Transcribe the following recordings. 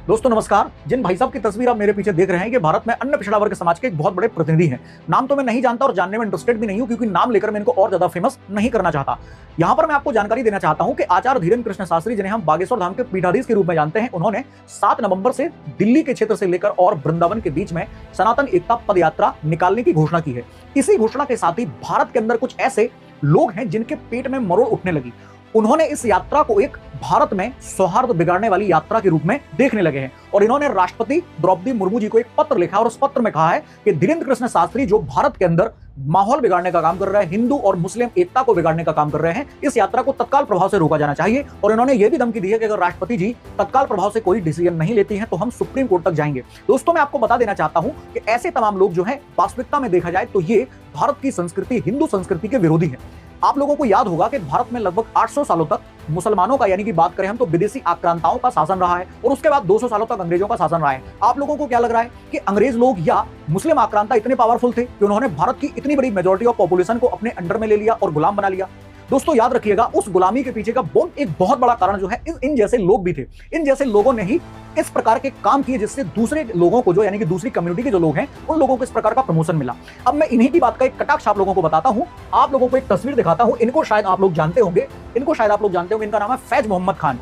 दोस्तों नमस्कार। जिन भाई साहब की तस्वीर आप मेरे पीछे देख रहे हैं, ये भारत में अन्य पिछड़ा वर्ग समाज के एक बहुत बड़े प्रतिनिधि हैं। नाम तो मैं नहीं जानता और जानने में इंटरेस्टेड भी नहीं हूं, क्योंकि नाम लेकर मैं इनको और ज्यादा फेमस नहीं करना चाहता। यहां पर मैं आपको जानकारी देना चाहता हूं कि आचार्य धीरेन्द्र कृष्ण शास्त्री, जिन्हें हम बागेश्वर धाम के पीठाधीश के रूप में जानते हैं, उन्होंने 7 नवंबर से दिल्ली के क्षेत्र से लेकर और वृंदावन के बीच में सनातन एकता पद यात्रा निकालने की घोषणा की है। इसी घोषणा के साथ ही भारत के अंदर कुछ ऐसे लोग हैं जिनके पेट में मरोड़ उठने लगी। उन्होंने इस यात्रा को एक भारत में सौहार्द बिगाड़ने वाली यात्रा के रूप में देखने लगे हैं और इन्होंने राष्ट्रपति द्रौपदी मुर्मू जी को एक पत्र लिखा और उस पत्र में कहा है कि धीरेन्द्र कृष्ण शास्त्री जो भारत के अंदर माहौल बिगाड़ने का काम कर रहे हैं, हिंदू और मुस्लिम एकता को बिगाड़ने का काम कर रहे हैं, इस यात्रा को तत्काल प्रभाव से रोका जाना चाहिए। और इन्होंने यह भी धमकी दी है कि अगर राष्ट्रपति जी तत्काल प्रभाव से कोई डिसीजन नहीं लेती हैं तो हम सुप्रीम कोर्ट तक जाएंगे। दोस्तों, मैं आपको बता देना चाहता हूं कि ऐसे तमाम लोग जो हैं, वास्तविकता में देखा जाए तो ये भारत की संस्कृति, हिंदू संस्कृति के विरोधी हैं। आप लोगों को याद होगा कि भारत में लगभग 800 सालों तक मुसलमानों का, यानी कि बात करें हम तो विदेशी आक्रांताओं का शासन रहा है और उसके बाद 200 सालों तक अंग्रेजों का शासन रहा है। आप लोगों को क्या लग रहा है कि अंग्रेज लोग या मुस्लिम आक्रांता इतने पावरफुल थे कि उन्होंने भारत की इतनी बड़ी मेजॉरिटी ऑफ पॉपुलेशन को अपने अंडर में ले लिया और गुलाम बना लिया? दोस्तों याद रखिएगा, उस गुलामी के पीछे का एक बहुत बड़ा कारण जो है इन जैसे लोग भी थे। इन जैसे लोगों ने ही इस प्रकार के काम किए जिससे दूसरे लोगों को, जो यानी कि दूसरी कम्युनिटी के जो लोग हैं, उन लोगों को इस प्रकार का प्रमोशन मिला। अब मैं इन्हीं की बात का एक कटाक्ष आप लोगों को बताता हूं, आप लोगों को एक तस्वीर दिखाता हूं। इनको शायद आप लोग जानते होंगे, इनका नाम है फैज मोहम्मद खान।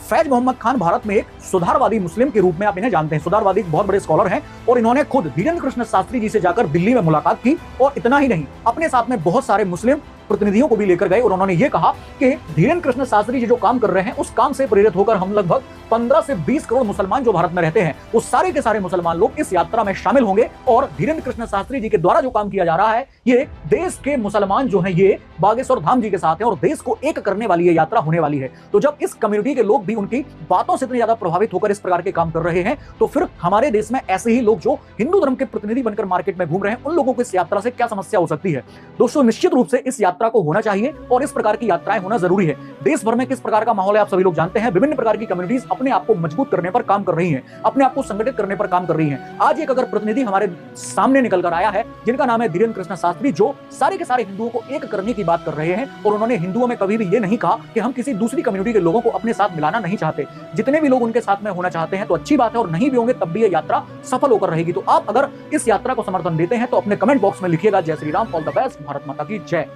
फैज मोहम्मद खान भारत में एक सुधारवादी मुस्लिम के रूप में आप इन्हें जानते हैं। सुधारवादी बहुत बड़े स्कॉलर हैं और इन्होंने खुद धीरेन्द्र कृष्ण शास्त्री जी से जाकर दिल्ली में मुलाकात की और इतना ही नहीं, अपने साथ में बहुत सारे मुस्लिम प्रतिनिधियों को भी लेकर गए और उन्होंने ये कहा कि धीरेन्द्र कृष्ण शास्त्री जी जो काम कर रहे हैं उस काम से प्रेरित होकर हम लगभग 15 से 20 करोड़ मुसलमान जो भारत में रहते हैं, वो सारे के सारे मुसलमान लोग इस यात्रा में शामिल होंगे और धीरेन्द्र कृष्ण शास्त्री जी के द्वारा जो काम किया जा रहा है, ये देश के मुसलमान जो हैं ये बागेश्वर धाम जी के साथ हैं और देश को एक करने वाली ये यात्रा होने वाली है। तो जब इस कम्युनिटी के लोग भी उनकी बातों से इतने ज्यादा प्रभावित होकर इस प्रकार के काम कर रहे हैं, तो फिर हमारे देश में ऐसे ही लोग जो हिंदू धर्म के प्रतिनिधि बनकर मार्केट में घूम रहे हैं, उन लोगों को इस यात्रा से क्या समस्या हो सकती है? दोस्तों, निश्चित रूप से इस यात्रा को होना चाहिए और इस प्रकार की यात्राएं होना जरूरी है। देश भर में किस प्रकार का माहौल है आप सभी लोग जानते हैं। विभिन्न प्रकार की कम्युनिटीज अपने आप को मजबूत करने पर काम कर रही हैं, अपने आप को संगठित करने पर काम कर रही हैं। आज एक अगर प्रतिनिधि हमारे सामने निकल कर आया है जिनका नाम है धीरेन्द्र कृष्ण शास्त्री, जो सारे के सारे हिंदुओं को एक करने की बात कर रहे हैं और उन्होंने हिंदुओं में कभी भी ये नहीं कहा कि हम किसी दूसरी कम्युनिटी के लोगों को अपने साथ मिलाना नहीं चाहते। जितने भी लोग उनके साथ में होना चाहते हैं तो अच्छी बात है, और नहीं भी होंगे तब भी ये यात्रा सफल होकर रहेगी। तो आप अगर इस यात्रा को समर्थन देते हैं तो अपने कमेंट बॉक्स में लिखिएगा जय Shri Ram, all the best, Bharat माता की जय।